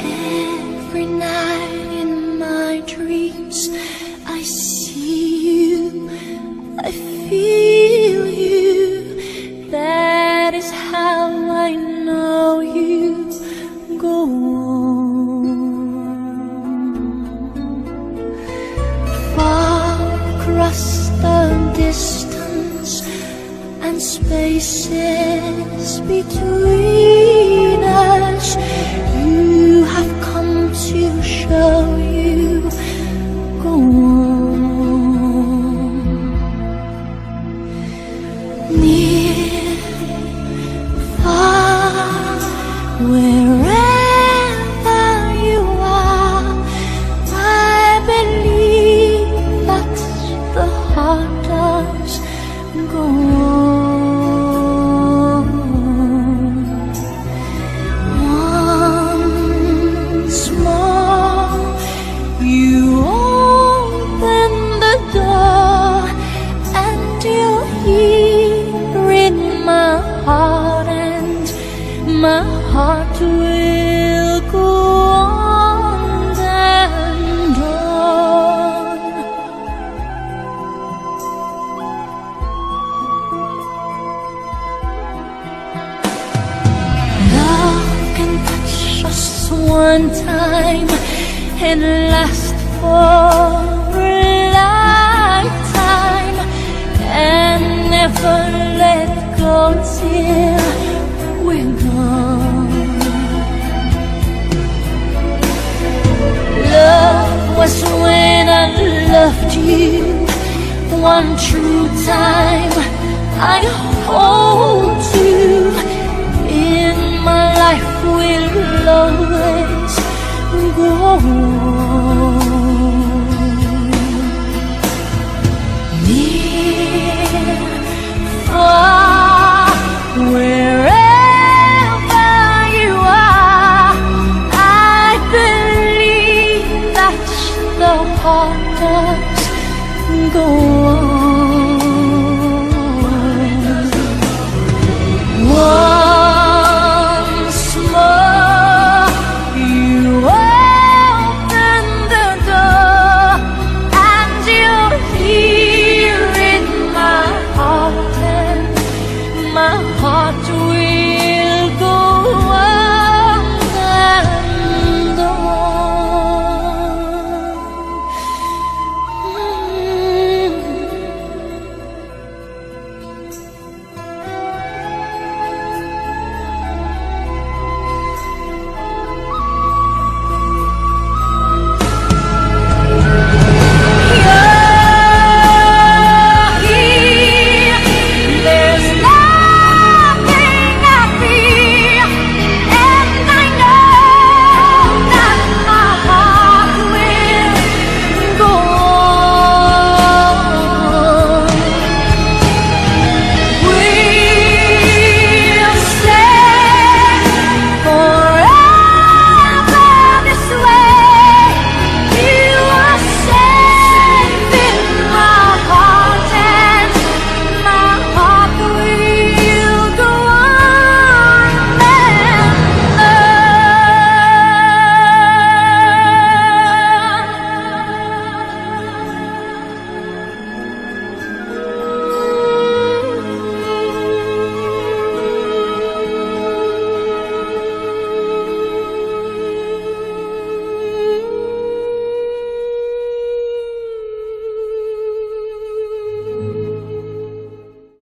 Every night in my dreams I see you, I feel you. That is how I know you. Go on. Far across the distance and spaces between us, you have come to show you. Go on. Near, far, wherever you are, I believe that the heart does. Go on. Once more, you open the door, and you're here in my heart, and my heart will go on and on. Love can touch us one time and last for a lifetime, and never let go till we're gone. Love was when I loved you one true time. I hold you in my life, will always go on.